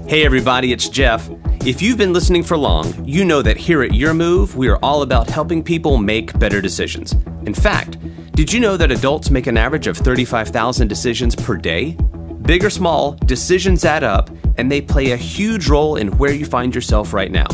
Hey everybody, it's Jeff. If you've been listening for long, you know that here at Your Move, we are all about helping people make better decisions. In fact, did you know that adults make an average of 35,000 decisions per day? Big or small, decisions add up, and they play a huge role in where you find yourself right now.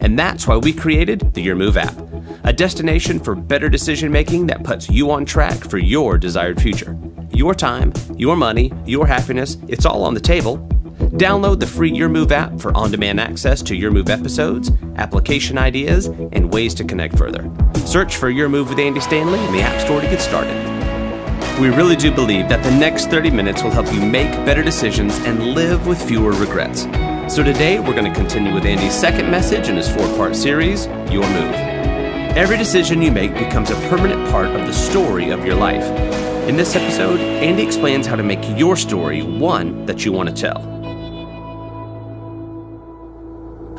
And that's why we created the Your Move app, a destination for better decision making that puts you on track for your desired future. Your time, your money, your happiness, it's all on the table. Download the free Your Move app for on-demand access to Your Move episodes, application ideas, and ways to connect further. Search for Your Move with Andy Stanley in the App Store to get started. We really do believe that the next 30 minutes will help you make better decisions and live with fewer regrets. So today, we're going to continue with Andy's second message in his 4-part series, Your Move. Every decision you make becomes a permanent part of the story of your life. In this episode, Andy explains how to make your story one that you want to tell.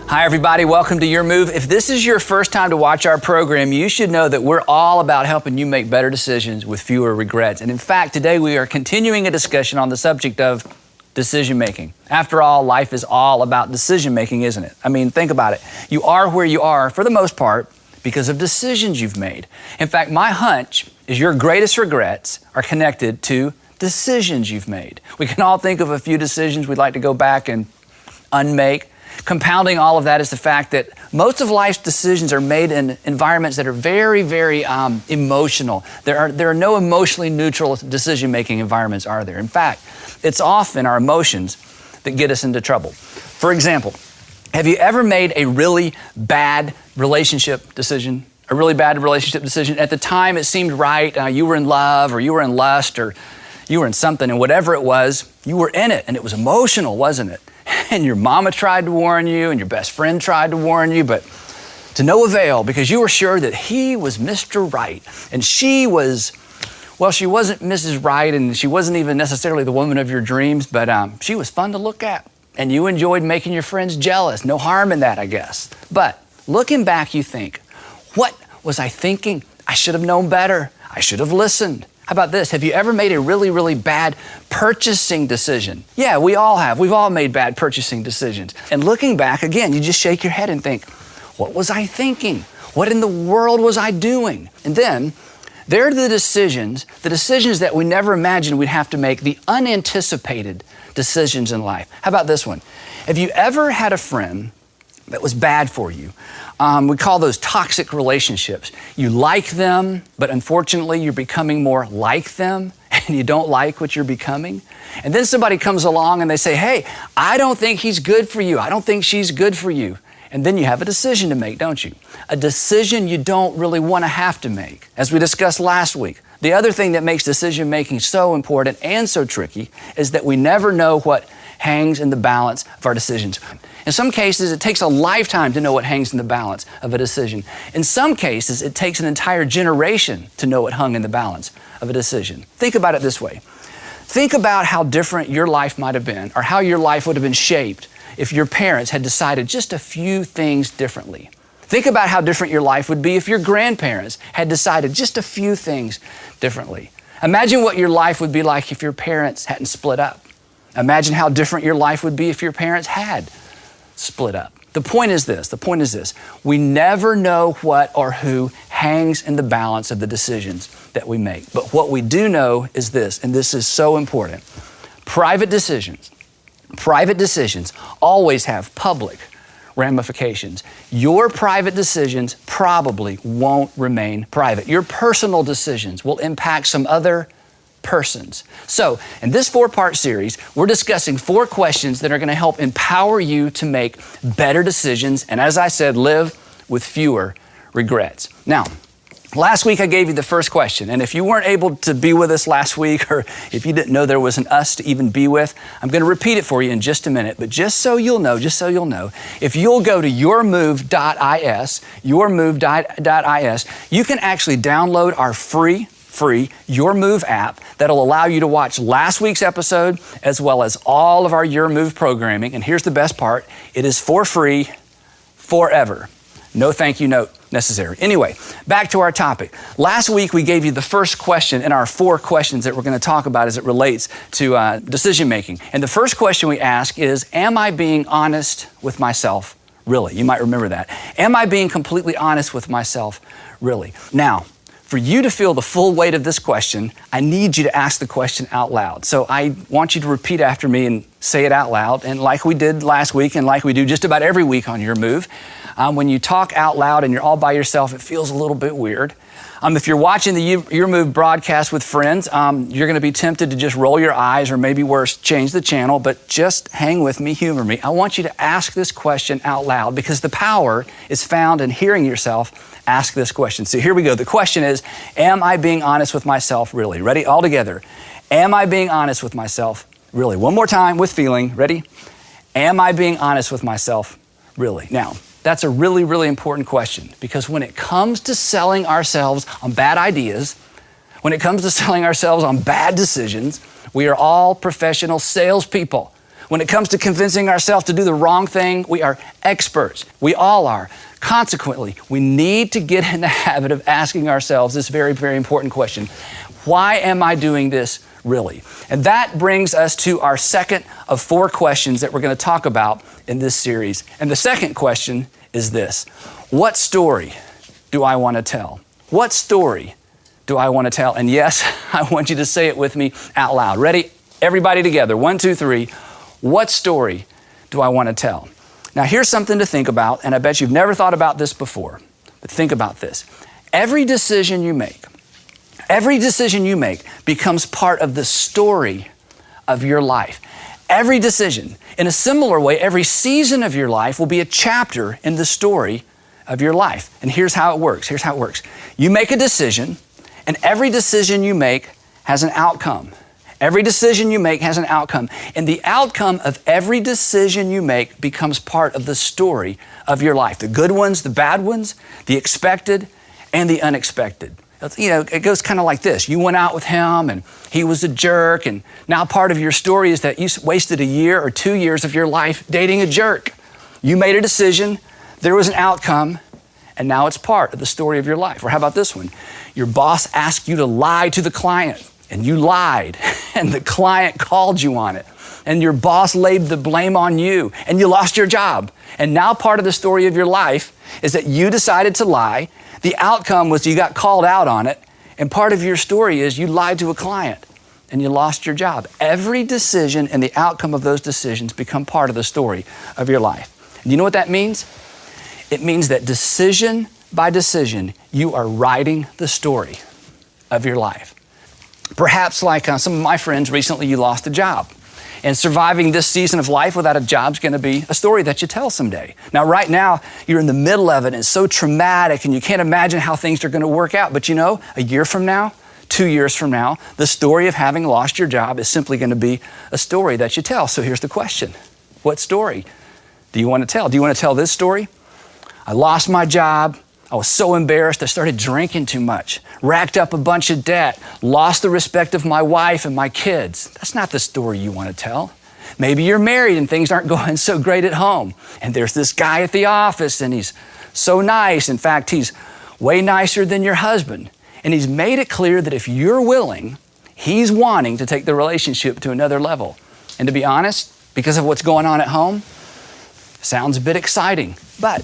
Hi everybody, welcome to Your Move. If this is your first time to watch our program, you should know that we're all about helping you make better decisions with fewer regrets. And in fact, today we are continuing a discussion on the subject of decision making. After all, life is all about decision making, isn't it? I mean, think about it. You are where you are, for the most part, because of decisions you've made. In fact, my hunch is your greatest regrets are connected to decisions you've made. We can all think of a few decisions we'd like to go back and unmake. Compounding all of that is the fact that most of life's decisions are made in environments that are very, very emotional. There are no emotionally neutral decision-making environments, are there? In fact, it's often our emotions that get us into trouble. For example, have you ever made a really bad relationship decision? A really bad relationship decision? At the time, it seemed right. You were in love, or you were in lust, or you were in something, and whatever it was, you were in it, and it was emotional, wasn't it? And your mama tried to warn you, and your best friend tried to warn you, but to no avail, because you were sure that he was Mr. Right, and she was, well, she wasn't Mrs. Right, and she wasn't even necessarily the woman of your dreams, but she was fun to look at, and you enjoyed making your friends jealous. No harm in that, I guess. But looking back, you think, what was I thinking? I should have known better. I should have listened. How about this? Have you ever made a really, really bad purchasing decision? Yeah, we all have. We've all made bad purchasing decisions. And looking back, again, you just shake your head and think, what was I thinking? What in the world was I doing? And then there are the decisions that we never imagined we'd have to make, the unanticipated decisions in life. How about this one? Have you ever had a friend that was bad for you? We call those toxic relationships. You like them, but unfortunately you're becoming more like them and you don't like what you're becoming. And then somebody comes along and they say, hey, I don't think he's good for you. I don't think she's good for you. And then you have a decision to make, don't you? A decision you don't really want to have to make. As we discussed last week, the other thing that makes decision making so important and so tricky is that we never know what hangs in the balance of our decisions. In some cases, it takes a lifetime to know what hangs in the balance of a decision. In some cases, it takes an entire generation to know what hung in the balance of a decision. Think about it this way. Think about how different your life might have been, or how your life would have been shaped if your parents had decided just a few things differently. Think about how different your life would be if your grandparents had decided just a few things differently. Imagine what your life would be like if your parents hadn't split up. Imagine how different your life would be if your parents had split up. The point is this. We never know what or who hangs in the balance of the decisions that we make. But what we do know is this, and this is so important. Private decisions always have public ramifications. Your private decisions probably won't remain private. Your personal decisions will impact some other persons. So, in this 4-part series, we're discussing 4 questions that are going to help empower you to make better decisions and, as I said, live with fewer regrets. Now, last week I gave you the first question, and if you weren't able to be with us last week, or if you didn't know there was an us to even be with, I'm going to repeat it for you in just a minute, but just so you'll know, if you'll go to yourmove.is, you can actually download our free Your Move app that'll allow you to watch last week's episode as well as all of our Your Move programming. And here's the best part. It is for free forever. No thank you note necessary. Anyway, back to our topic. Last week, we gave you the first question in our 4 questions that we're going to talk about as it relates to decision making. And the first question we ask is, am I being honest with myself? Really? You might remember that. Am I being completely honest with myself? Really? Now, for you to feel the full weight of this question, I need you to ask the question out loud. So I want you to repeat after me and say it out loud. And like we did last week and like we do just about every week on Your Move, when you talk out loud and you're all by yourself, it feels a little bit weird. If you're watching the Your Move broadcast with friends, you're going to be tempted to just roll your eyes or maybe worse, change the channel, but just hang with me, humor me. I want you to ask this question out loud because the power is found in hearing yourself ask this question. So here we go. The question is, am I being honest with myself really? Ready? All together. Am I being honest with myself really? One more time with feeling. Ready? Am I being honest with myself really? Now, that's a really, really important question because when it comes to selling ourselves on bad ideas, when it comes to selling ourselves on bad decisions, we are all professional salespeople. When it comes to convincing ourselves to do the wrong thing, we are experts. We all are. Consequently, we need to get in the habit of asking ourselves this very, very important question. Why am I doing this really? And that brings us to our second of 4 questions that we're going to talk about in this series. And the second question is this: what story do I want to tell? What story do I want to tell? And yes, I want you to say it with me out loud. Ready? Everybody together. 1, 2, 3. What story do I want to tell? Now, here's something to think about, and I bet you've never thought about this before, but think about this. Every decision you make becomes part of the story of your life. Every decision. In a similar way, every season of your life will be a chapter in the story of your life. And here's how it works. You make a decision, and every decision you make has an outcome. Every decision you make has an outcome. And the outcome of every decision you make becomes part of the story of your life. The good ones, the bad ones, the expected, and the unexpected. It goes kind of like this. You went out with him and he was a jerk, and now part of your story is that you wasted a year or 2 years of your life dating a jerk. You made a decision, there was an outcome, and now it's part of the story of your life. Or how about this one? Your boss asked you to lie to the client, and you lied, and the client called you on it. And your boss laid the blame on you, and you lost your job. And now part of the story of your life is that you decided to lie. The outcome was you got called out on it. And part of your story is you lied to a client, and you lost your job. Every decision and the outcome of those decisions become part of the story of your life. And you know what that means? It means that decision by decision, you are writing the story of your life. Perhaps like some of my friends recently, you lost a job. And surviving this season of life without a job is going to be a story that you tell someday. Now, right now, you're in the middle of it, and it's so traumatic, and you can't imagine how things are going to work out. But a year from now, 2 years from now, the story of having lost your job is simply going to be a story that you tell. So here's the question. What story do you want to tell? Do you want to tell this story? I lost my job. I was so embarrassed, I started drinking too much, racked up a bunch of debt, lost the respect of my wife and my kids. That's not the story you want to tell. Maybe you're married and things aren't going so great at home. And there's this guy at the office and he's so nice. In fact, he's way nicer than your husband. And he's made it clear that if you're willing, he's wanting to take the relationship to another level. And to be honest, because of what's going on at home, sounds a bit exciting. But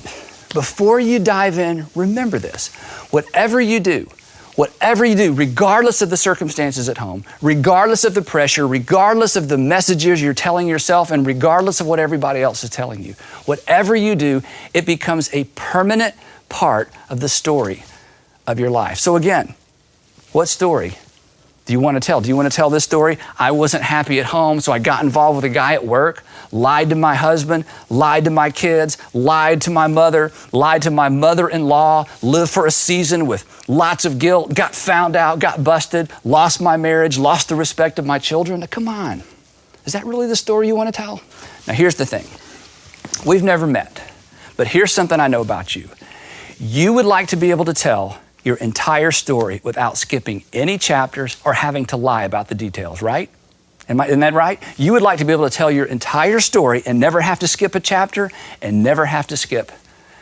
before you dive in, remember this. Whatever you do, regardless of the circumstances at home, regardless of the pressure, regardless of the messages you're telling yourself, and regardless of what everybody else is telling you, whatever you do, it becomes a permanent part of the story of your life. So again, what story do you want to tell? Do you want to tell this story? I wasn't happy at home, so I got involved with a guy at work, lied to my husband, lied to my kids, lied to my mother, lied to my mother-in-law, lived for a season with lots of guilt, got found out, got busted, lost my marriage, lost the respect of my children. Now, come on. Is that really the story you want to tell? Now, here's the thing. We've never met, but here's something I know about you. You would like to be able to tell your entire story without skipping any chapters or having to lie about the details, right? Isn't that right? You would like to be able to tell your entire story and never have to skip a chapter and never have to skip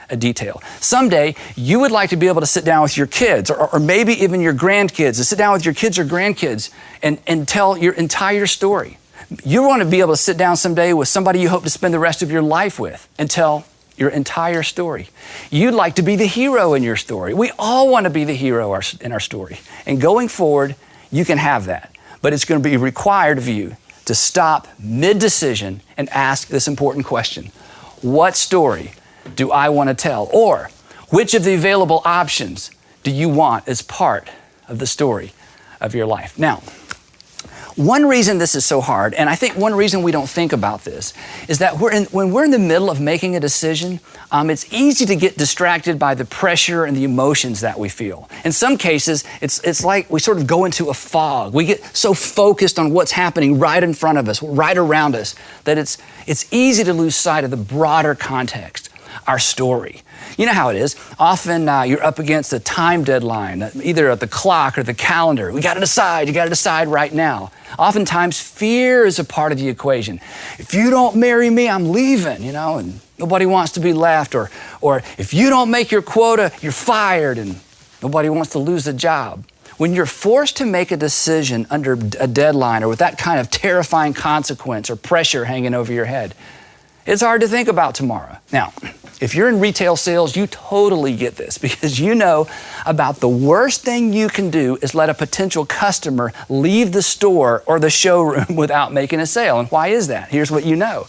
a detail. Someday, you would like to be able to sit down with your kids or maybe even your grandkids, to sit down with your kids or grandkids and tell your entire story. You want to be able to sit down someday with somebody you hope to spend the rest of your life with and tell your entire story. You'd like to be the hero in your story. We all want to be the hero in our story. And going forward, you can have that. But it's going to be required of you to stop mid-decision and ask this important question. What story do I want to tell? Or which of the available options do you want as part of the story of your life? Now, one reason this is so hard, and I think one reason we don't think about this, is that when we're in the middle of making a decision, it's easy to get distracted by the pressure and the emotions that we feel. In some cases, it's like we sort of go into a fog. We get so focused on what's happening right in front of us, right around us, that it's easy to lose sight of the broader context, our story. You know how it is. Often you're up against a time deadline, either at the clock or the calendar. You got to decide right now. Oftentimes fear is a part of the equation. If you don't marry me, I'm leaving, and nobody wants to be left. Or if you don't make your quota, you're fired and nobody wants to lose a job. When you're forced to make a decision under a deadline or with that kind of terrifying consequence or pressure hanging over your head, it's hard to think about tomorrow. Now, if you're in retail sales, you totally get this because you know about the worst thing you can do is let a potential customer leave the store or the showroom without making a sale. And why is that? Here's what you know.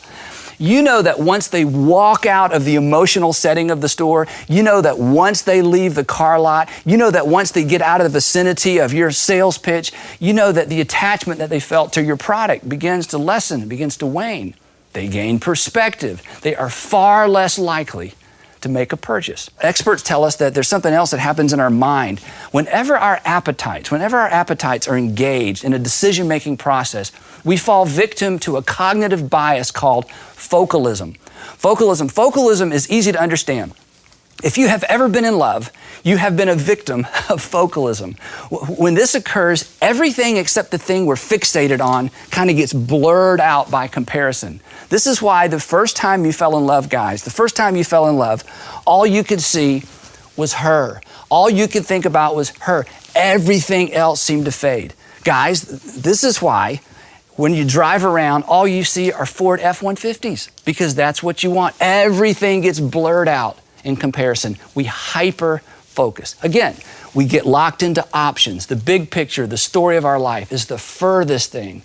You know that once they walk out of the emotional setting of the store, you know that once they leave the car lot, you know that once they get out of the vicinity of your sales pitch, you know that the attachment that they felt to your product begins to lessen, begins to wane. They gain perspective. They are far less likely to make a purchase. Experts tell us that there's something else that happens in our mind. Whenever our appetites are engaged in a decision-making process, we fall victim to a cognitive bias called focalism. Focalism is easy to understand. If you have ever been in love, you have been a victim of focalism. When this occurs, everything except the thing we're fixated on kind of gets blurred out by comparison. This is why the first time you fell in love, guys, all you could see was her. All you could think about was her. Everything else seemed to fade. Guys, this is why when you drive around, all you see are Ford F-150s because that's what you want. Everything gets blurred out. In comparison, we hyper-focus. Again, we get locked into options. The big picture, the story of our life is the furthest thing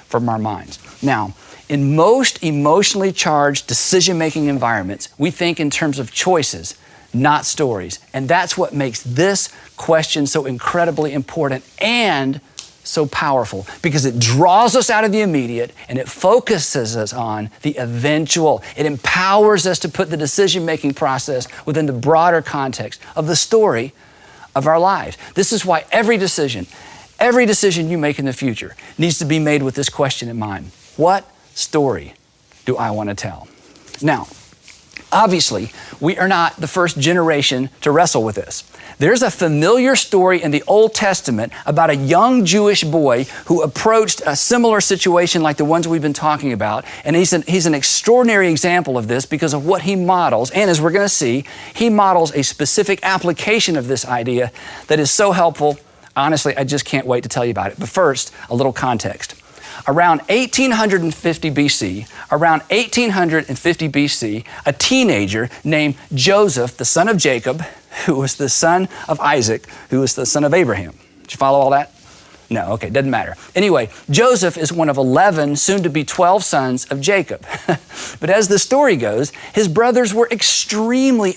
from our minds. Now, in most emotionally charged decision-making environments, we think in terms of choices, not stories. And that's what makes this question so incredibly important and so powerful because it draws us out of the immediate and it focuses us on the eventual. It empowers us to put the decision-making process within the broader context of the story of our lives. This is why every decision you make in the future needs to be made with this question in mind. What story do I want to tell? Now, obviously, we are not the first generation to wrestle with this. There's a familiar story in the Old Testament about a young Jewish boy who approached a similar situation like the ones we've been talking about. And he's an extraordinary example of this because of what he models. And as we're going to see, he models a specific application of this idea that is so helpful. Honestly, I just can't wait to tell you about it. But first, a little context. Around 1850 BC, a teenager named Joseph, the son of Jacob, who was the son of Isaac, who was the son of Abraham. Did you follow all that? No, okay, doesn't matter. Anyway, Joseph is one of 11, soon to be 12 sons of Jacob. But as the story goes, his brothers were extremely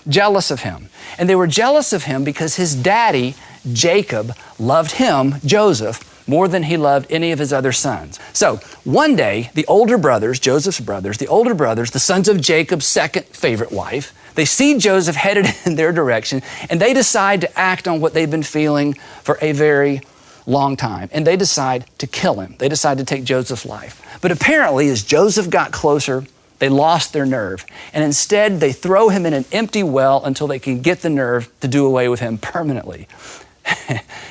jealous of him. And they were jealous of him because his daddy, Jacob, loved him, Joseph, more than he loved any of his other sons. So one day, the older brothers, Joseph's brothers, the sons of Jacob's second favorite wife, they see Joseph headed in their direction, and they decide to act on what they've been feeling for a very long time. And they decide to kill him. They decide to take Joseph's life. But apparently, as Joseph got closer, they lost their nerve. And instead, they throw him in an empty well until they can get the nerve to do away with him permanently.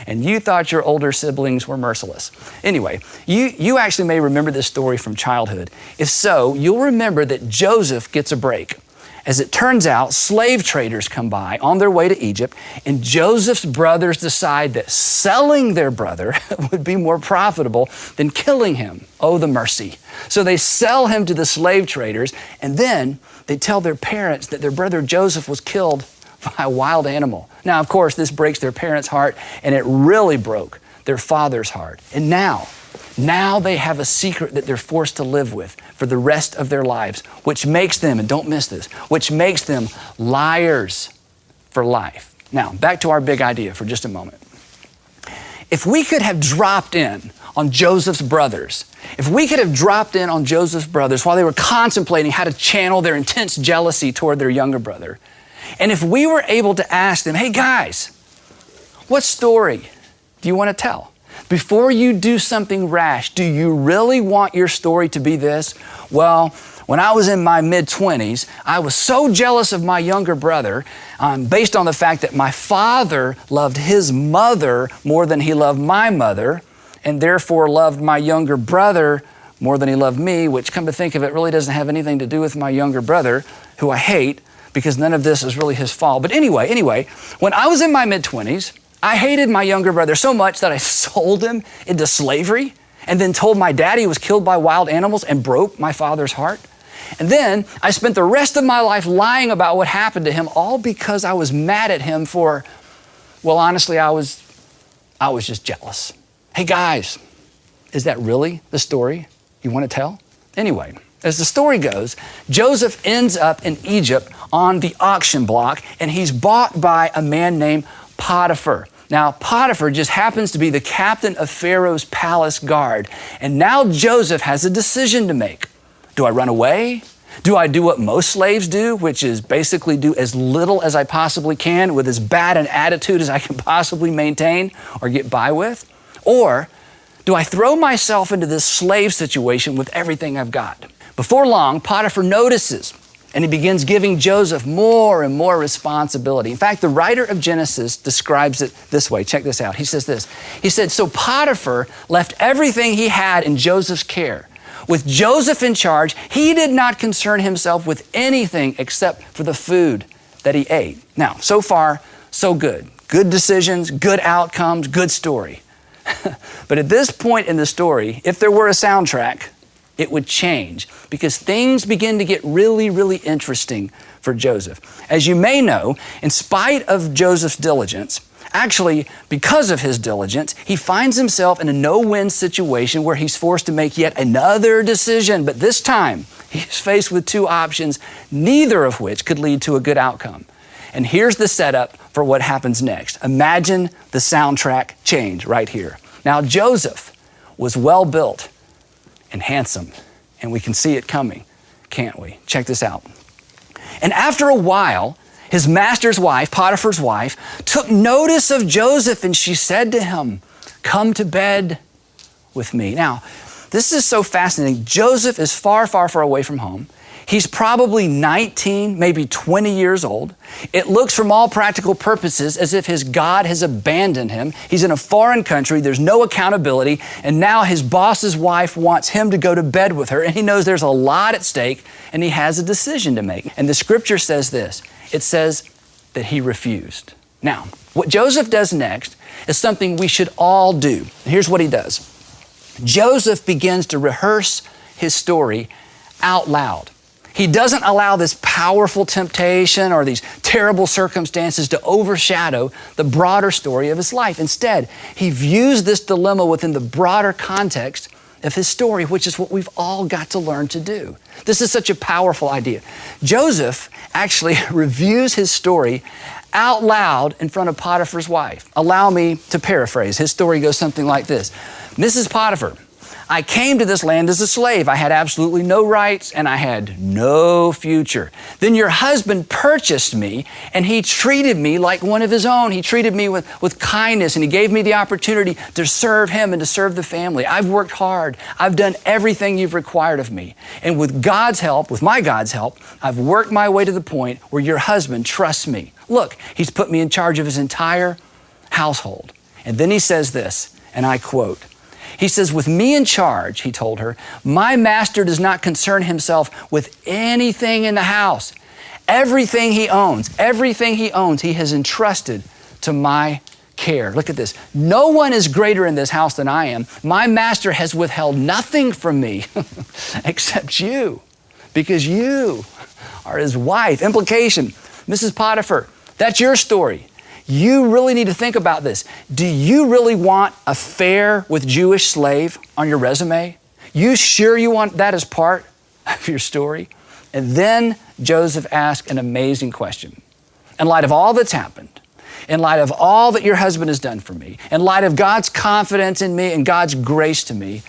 And you thought your older siblings were merciless. Anyway, you actually may remember this story from childhood. If so, you'll remember that Joseph gets a break. As it turns out, slave traders come by on their way to Egypt, and Joseph's brothers decide that selling their brother would be more profitable than killing him. Oh, the mercy. So they sell him to the slave traders, and then they tell their parents that their brother Joseph was killed by a wild animal. Now, of course, this breaks their parents' heart, and it really broke their father's heart. And now they have a secret that they're forced to live with for the rest of their lives, which makes them, and don't miss this, which makes them liars for life. Now, back to our big idea for just a moment. If we could have dropped in on Joseph's brothers, while they were contemplating how to channel their intense jealousy toward their younger brother, and if we were able to ask them, hey guys, what story do you want to tell? Before you do something rash, do you really want your story to be this? Well, when I was in my mid-20s, I was so jealous of my younger brother based on the fact that my father loved his mother more than he loved my mother, and therefore loved my younger brother more than he loved me, which, come to think of it, really doesn't have anything to do with my younger brother, who I hate, because none of this is really his fault. But anyway, when I was in my mid-20s, I hated my younger brother so much that I sold him into slavery and then told my dad he was killed by wild animals and broke my father's heart. And then I spent the rest of my life lying about what happened to him, all because I was mad at him for, well, honestly, I was just jealous. Hey guys, is that really the story you want to tell? Anyway, as the story goes, Joseph ends up in Egypt on the auction block, and he's bought by a man named Potiphar. Now, Potiphar just happens to be the captain of Pharaoh's palace guard. And now Joseph has a decision to make. Do I run away? Do I do what most slaves do, which is basically do as little as I possibly can with as bad an attitude as I can possibly maintain or get by with? Or do I throw myself into this slave situation with everything I've got? Before long, Potiphar notices, and he begins giving Joseph more and more responsibility. In fact, the writer of Genesis describes it this way. Check this out. He says this. He said, so Potiphar left everything he had in Joseph's care. With Joseph in charge, he did not concern himself with anything except for the food that he ate. Now, so far, so good. Good decisions, good outcomes, good story. But at this point in the story, if there were a soundtrack, it would change because things begin to get really, really interesting for Joseph. As you may know, in spite of Joseph's diligence, actually, because of his diligence, he finds himself in a no-win situation where he's forced to make yet another decision. But this time, he's faced with two options, neither of which could lead to a good outcome. And here's the setup for what happens next. Imagine the soundtrack change right here. Now, Joseph was well-built and handsome, and we can see it coming, can't we? Check this out. And after a while, his master's wife, Potiphar's wife, took notice of Joseph, and she said to him, come to bed with me. Now, this is so fascinating. Joseph is far, far, far away from home. He's probably 19, maybe 20 years old. It looks from all practical purposes as if his God has abandoned him. He's in a foreign country. There's no accountability. And now his boss's wife wants him to go to bed with her. And he knows there's a lot at stake and he has a decision to make. And the scripture says this. It says that he refused. Now, what Joseph does next is something we should all do. Here's what he does. Joseph begins to rehearse his story out loud. He doesn't allow this powerful temptation or these terrible circumstances to overshadow the broader story of his life. Instead, he views this dilemma within the broader context of his story, which is what we've all got to learn to do. This is such a powerful idea. Joseph actually reviews his story out loud in front of Potiphar's wife. Allow me to paraphrase. His story goes something like this. Mrs. Potiphar, I came to this land as a slave. I had absolutely no rights and I had no future. Then your husband purchased me and he treated me like one of his own. He treated me with kindness and he gave me the opportunity to serve him and to serve the family. I've worked hard. I've done everything you've required of me. And with God's help, with my God's help, I've worked my way to the point where your husband trusts me. Look, he's put me in charge of his entire household. And then he says this, and I quote, he says, with me in charge, he told her, my master does not concern himself with anything in the house. Everything he owns, he has entrusted to my care. Look at this. No one is greater in this house than I am. My master has withheld nothing from me except you, because you are his wife. Implication, Mrs. Potiphar, that's your story. You really need to think about this. Do you really want affair with Jewish slave on your resume? You sure you want that as part of your story? And then Joseph asked an amazing question. In light of all that's happened, in light of all that your husband has done for me, in light of God's confidence in me and God's grace to me,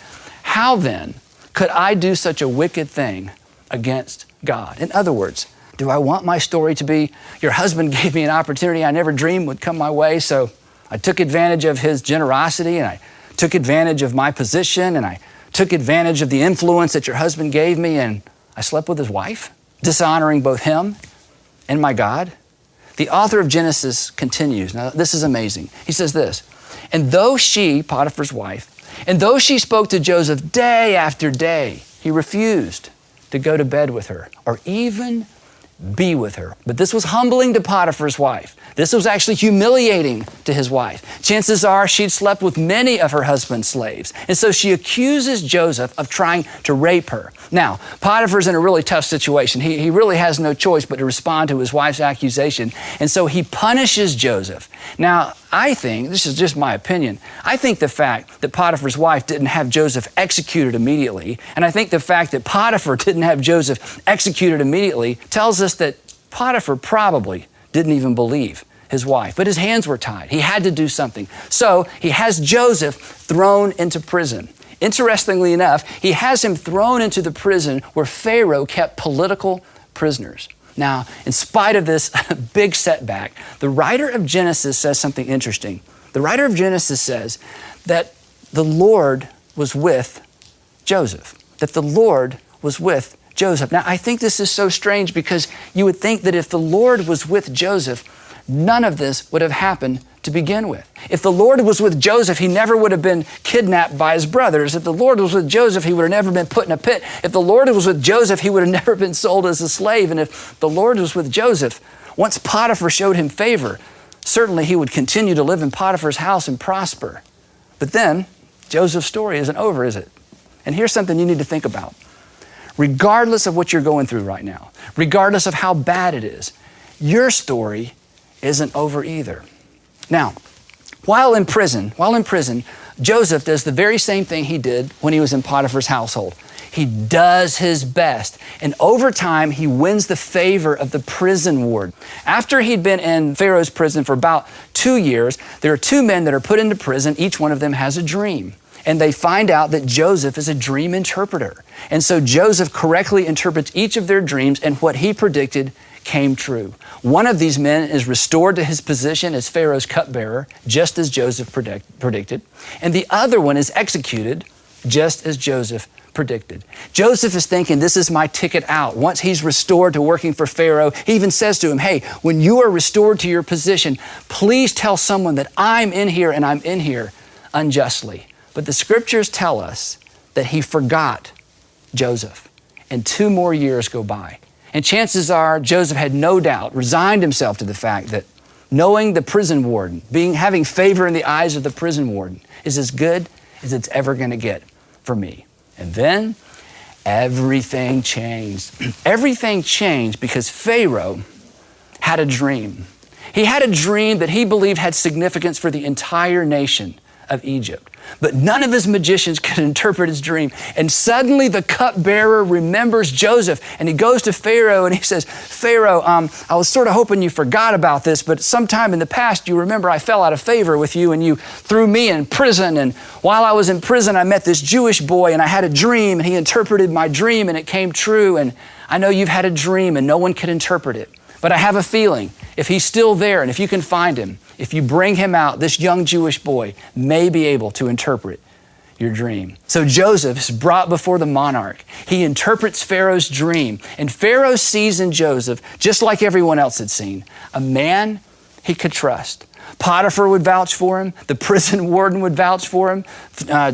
how then could I do such a wicked thing against God? In other words, do I want my story to be, your husband gave me an opportunity I never dreamed would come my way, so I took advantage of his generosity, and I took advantage of my position, and I took advantage of the influence that your husband gave me, and I slept with his wife, dishonoring both him and my God? The author of Genesis continues. Now, this is amazing. He says this, and though she, Potiphar's wife, and though she spoke to Joseph day after day, he refused to go to bed with her or even be with her. But this was humbling to Potiphar's wife. This was actually humiliating to his wife. Chances are she'd slept with many of her husband's slaves. And so she accuses Joseph of trying to rape her. Now, Potiphar's in a really tough situation. He really has no choice but to respond to his wife's accusation. And so he punishes Joseph. Now, I think, this is just my opinion, I think the fact that Potiphar's wife didn't have Joseph executed immediately, and I think the fact that Potiphar didn't have Joseph executed immediately tells us that Potiphar probably didn't even believe his wife, but his hands were tied. He had to do something. So he has Joseph thrown into prison. Interestingly enough, he has him thrown into the prison where Pharaoh kept political prisoners. Now, in spite of this big setback, the writer of Genesis says something interesting. The writer of Genesis says that the Lord was with Joseph, that the Lord was with Joseph. Now, I think this is so strange because you would think that if the Lord was with Joseph, none of this would have happened to begin with. If the Lord was with Joseph, he never would have been kidnapped by his brothers. If the Lord was with Joseph, he would have never been put in a pit. If the Lord was with Joseph, he would have never been sold as a slave. And if the Lord was with Joseph, once Potiphar showed him favor, certainly he would continue to live in Potiphar's house and prosper. But then, Joseph's story isn't over, is it? And here's something you need to think about. Regardless of what you're going through right now, regardless of how bad it is, your story isn't over either. Now, while in prison, Joseph does the very same thing he did when he was in Potiphar's household. He does his best, and over time, he wins the favor of the prison warden. After he'd been in Pharaoh's prison for about 2 years, there are two men that are put into prison. Each one of them has a dream. And they find out that Joseph is a dream interpreter. And so Joseph correctly interprets each of their dreams, and what he predicted came true. One of these men is restored to his position as Pharaoh's cupbearer, just as Joseph predicted. And the other one is executed, just as Joseph predicted. Joseph is thinking, this is my ticket out. Once he's restored to working for Pharaoh, he even says to him, hey, when you are restored to your position, please tell someone that I'm in here and I'm in here unjustly. But the scriptures tell us that he forgot Joseph, and 2 more years go by. And chances are Joseph had no doubt resigned himself to the fact that knowing the prison warden, having favor in the eyes of the prison warden is as good as it's ever going to get for me. And then everything changed. Everything changed because Pharaoh had a dream. He had a dream that he believed had significance for the entire nation of Egypt. But none of his magicians could interpret his dream. And suddenly the cupbearer remembers Joseph, and he goes to Pharaoh and he says, Pharaoh, I was sort of hoping you forgot about this, but sometime in the past, you remember I fell out of favor with you and you threw me in prison. And while I was in prison, I met this Jewish boy and I had a dream, and he interpreted my dream and it came true. And I know you've had a dream and no one could interpret it. But I have a feeling if he's still there and if you can find him, if you bring him out, this young Jewish boy may be able to interpret your dream. So Joseph is brought before the monarch. He interprets Pharaoh's dream, and Pharaoh sees in Joseph, just like everyone else had seen, a man he could trust. Potiphar would vouch for him. The prison warden would vouch for him.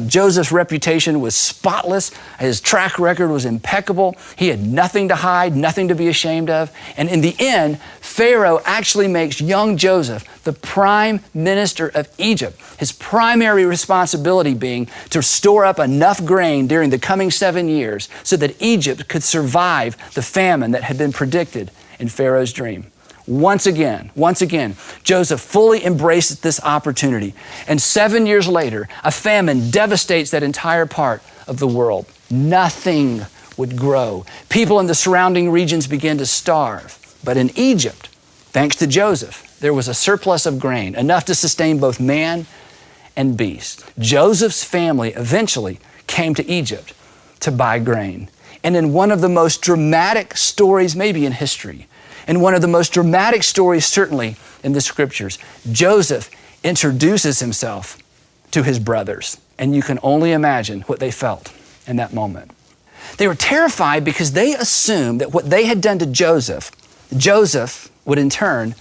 Joseph's reputation was spotless. His track record was impeccable. He had nothing to hide, nothing to be ashamed of. And in the end, Pharaoh actually makes young Joseph the prime minister of Egypt, his primary responsibility being to store up enough grain during the coming 7 years so that Egypt could survive the famine that had been predicted in Pharaoh's dream. Once again, Joseph fully embraces this opportunity. And 7 years later, a famine devastates that entire part of the world. Nothing would grow. People in the surrounding regions began to starve. But in Egypt, thanks to Joseph, there was a surplus of grain, enough to sustain both man and beast. Joseph's family eventually came to Egypt to buy grain. And in one of the most dramatic stories maybe in history, and one of the most dramatic stories certainly in the scriptures, Joseph introduces himself to his brothers. And you can only imagine what they felt in that moment. They were terrified because they assumed that what they had done to Joseph, Joseph would in turn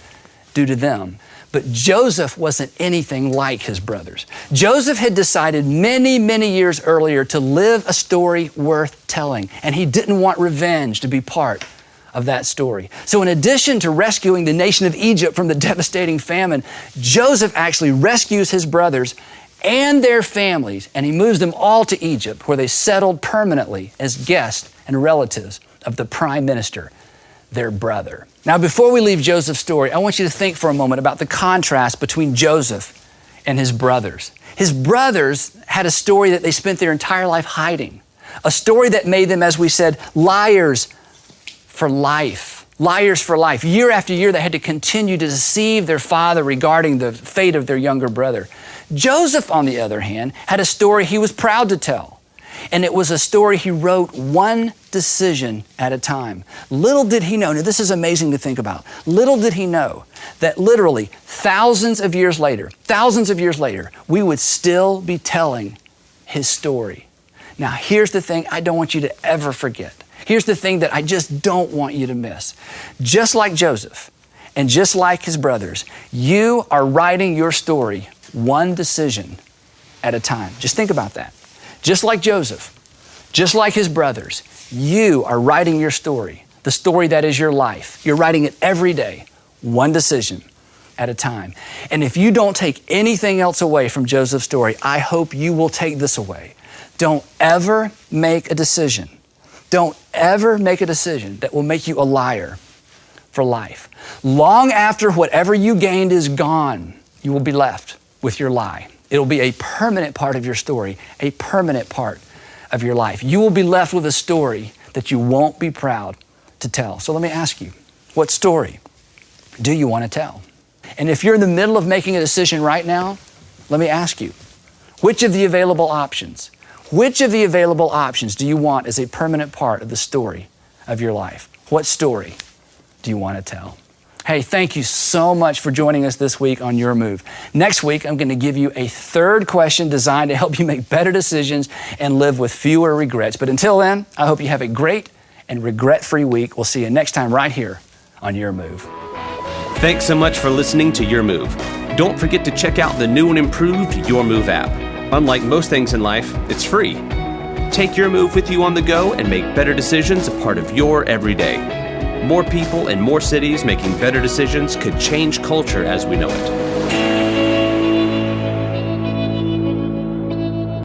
do to them. But Joseph wasn't anything like his brothers. Joseph had decided many, many years earlier to live a story worth telling, and he didn't want revenge to be part of that story. So in addition to rescuing the nation of Egypt from the devastating famine, Joseph actually rescues his brothers and their families, and he moves them all to Egypt, where they settled permanently as guests and relatives of the prime minister, their brother. Now, before we leave Joseph's story, I want you to think for a moment about the contrast between Joseph and his brothers. His brothers had a story that they spent their entire life hiding, a story that made them, as we said, liars for life. Liars for life. Year after year, they had to continue to deceive their father regarding the fate of their younger brother. Joseph, on the other hand, had a story he was proud to tell. And it was a story he wrote one decision at a time. Little did he know, now this is amazing to think about, little did he know that literally thousands of years later, we would still be telling his story. Now, here's the thing I don't want you to ever forget. Here's the thing that I just don't want you to miss. Just like Joseph and just like his brothers, you are writing your story one decision at a time. Just think about that. Just like Joseph, just like his brothers, you are writing your story, the story that is your life. You're writing it every day, one decision at a time. And if you don't take anything else away from Joseph's story, I hope you will take this away. Don't ever make a decision. Don't ever make a decision that will make you a liar for life. Long after whatever you gained is gone, you will be left with your lie. It'll be a permanent part of your story, a permanent part of your life. You will be left with a story that you won't be proud to tell. So let me ask you, what story do you want to tell? And if you're in the middle of making a decision right now, let me ask you, which of the available options do you want as a permanent part of the story of your life? What story do you want to tell? Hey, thank you so much for joining us this week on Your Move. Next week, I'm going to give you a third question designed to help you make better decisions and live with fewer regrets. But until then, I hope you have a great and regret-free week. We'll see you next time right here on Your Move. Thanks so much for listening to Your Move. Don't forget to check out the new and improved Your Move app. Unlike most things in life, it's free. Take Your Move with you on the go and make better decisions a part of your everyday. More people in more cities making better decisions could change culture as we know it.